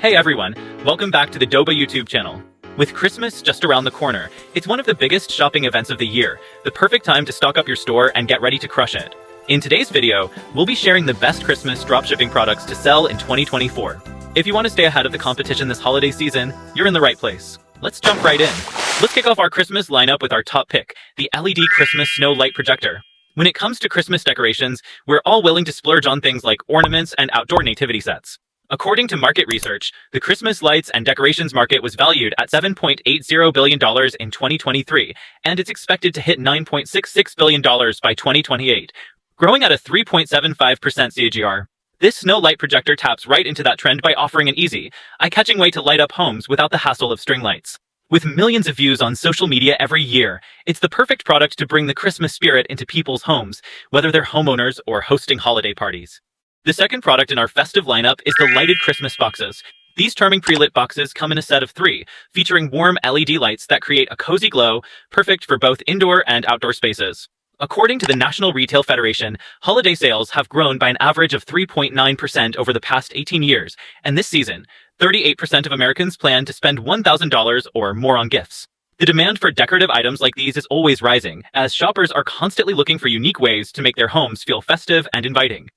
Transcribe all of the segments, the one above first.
Hey everyone, welcome back to the Doba YouTube channel. With Christmas just around the corner, it's one of the biggest shopping events of the year, the perfect time to stock up your store and get ready to crush it. In today's video, we'll be sharing the best Christmas dropshipping products to sell in 2024. If you want to stay ahead of the competition this holiday season, you're in the right place. Let's jump right in. Let's kick off our Christmas lineup with our top pick, the LED Christmas Snow Light Projector. When it comes to Christmas decorations, we're all willing to splurge on things like ornaments and outdoor nativity sets. According to market research, the Christmas lights and decorations market was valued at $7.80 billion in 2023, and it's expected to hit $9.66 billion by 2028, growing at a 3.75% CAGR. This snow light projector taps right into that trend by offering an easy, eye-catching way to light up homes without the hassle of string lights. With millions of views on social media every year, it's the perfect product to bring the Christmas spirit into people's homes, whether they're homeowners or hosting holiday parties. The second product in our festive lineup is the lighted Christmas boxes. These charming pre-lit boxes come in a set of 3, featuring warm LED lights that create a cozy glow, perfect for both indoor and outdoor spaces. According to the National Retail Federation, holiday sales have grown by an average of 3.9% over the past 18 years, and this season, 38% of Americans plan to spend $1,000 or more on gifts. The demand for decorative items like these is always rising, as shoppers are constantly looking for unique ways to make their homes feel festive and inviting.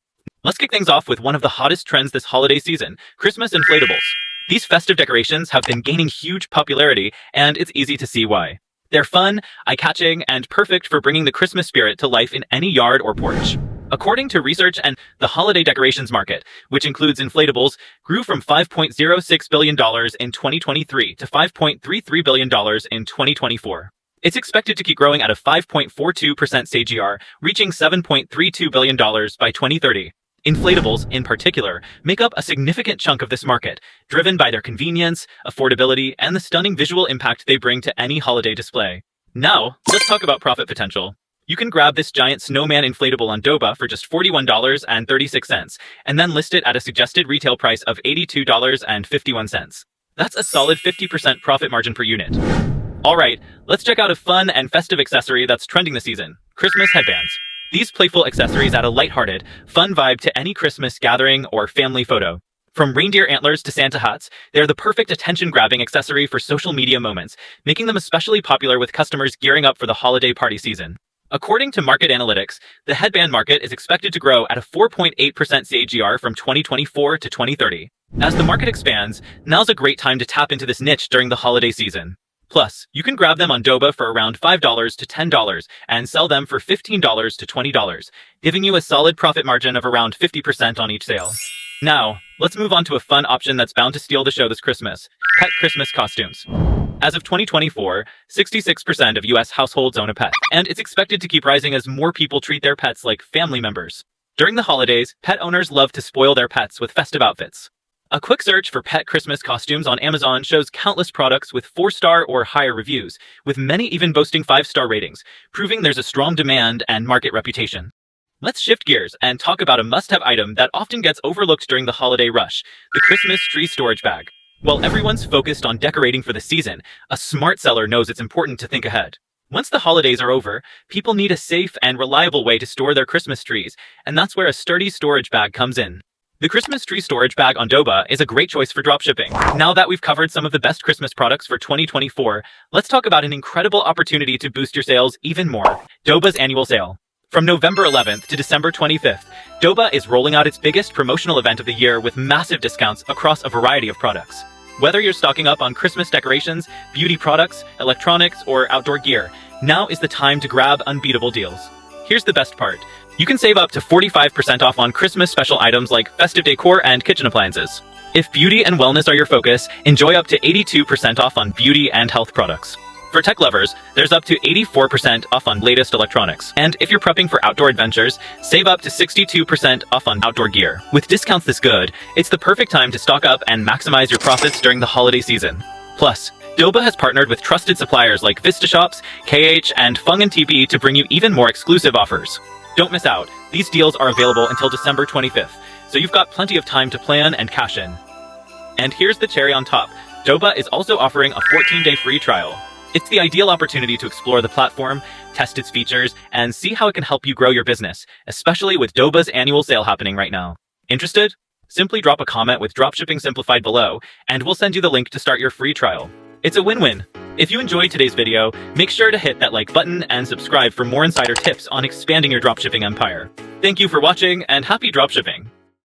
Let's kick things off with one of the hottest trends this holiday season, Christmas inflatables. These festive decorations have been gaining huge popularity, and it's easy to see why. They're fun, eye-catching, and perfect for bringing the Christmas spirit to life in any yard or porch. According to research, and the holiday decorations market, which includes inflatables, grew from $5.06 billion in 2023 to $5.33 billion in 2024. It's expected to keep growing at a 5.42% CAGR, reaching $7.32 billion by 2030. Inflatables, in particular, make up a significant chunk of this market, driven by their convenience, affordability, and the stunning visual impact they bring to any holiday display. Now, let's talk about profit potential. You can grab this giant snowman inflatable on Doba for just $41.36, and then list it at a suggested retail price of $82.51. That's a solid 50% profit margin per unit. Alright, let's check out a fun and festive accessory that's trending this season, Christmas headbands. These playful accessories add a lighthearted, fun vibe to any Christmas gathering or family photo. From reindeer antlers to Santa hats, they're the perfect attention-grabbing accessory for social media moments, making them especially popular with customers gearing up for the holiday party season. According to market analytics, the headband market is expected to grow at a 4.8% CAGR from 2024 to 2030. As the market expands, now's a great time to tap into this niche during the holiday season. Plus, you can grab them on Doba for around $5 to $10 and sell them for $15 to $20, giving you a solid profit margin of around 50% on each sale. Now, let's move on to a fun option that's bound to steal the show this Christmas, pet Christmas costumes. As of 2024, 66% of US households own a pet, and it's expected to keep rising as more people treat their pets like family members. During the holidays, pet owners love to spoil their pets with festive outfits. A quick search for pet Christmas costumes on Amazon shows countless products with 4-star or higher reviews, with many even boasting 5-star ratings, proving there's a strong demand and market reputation. Let's shift gears and talk about a must-have item that often gets overlooked during the holiday rush, the Christmas tree storage bag. While everyone's focused on decorating for the season, a smart seller knows it's important to think ahead. Once the holidays are over, people need a safe and reliable way to store their Christmas trees, and that's where a sturdy storage bag comes in. The Christmas tree storage bag on Doba is a great choice for dropshipping. Now that we've covered some of the best Christmas products for 2024, let's talk about an incredible opportunity to boost your sales even more, Doba's annual sale. From November 11th to December 25th, Doba is rolling out its biggest promotional event of the year with massive discounts across a variety of products. Whether you're stocking up on Christmas decorations, beauty products, electronics, or outdoor gear, now is the time to grab unbeatable deals. Here's the best part. You can save up to 45% off on Christmas special items like festive decor and kitchen appliances. If beauty and wellness are your focus, enjoy up to 82% off on beauty and health products. For tech lovers, there's up to 84% off on latest electronics. And if you're prepping for outdoor adventures, save up to 62% off on outdoor gear. With discounts this good, it's the perfect time to stock up and maximize your profits during the holiday season. Plus, Doba has partnered with trusted suppliers like Vista Shops, KH, and Fung and TB to bring you even more exclusive offers. Don't miss out. These deals are available until December 25th, so you've got plenty of time to plan and cash in. And here's the cherry on top. Doba is also offering a 14-day free trial. It's the ideal opportunity to explore the platform, test its features, and see how it can help you grow your business, especially with Doba's annual sale happening right now. Interested? Simply drop a comment with Dropshipping Simplified below, and we'll send you the link to start your free trial. It's a win-win. If you enjoyed today's video, make sure to hit that like button and subscribe for more insider tips on expanding your dropshipping empire. Thank you for watching, and happy dropshipping!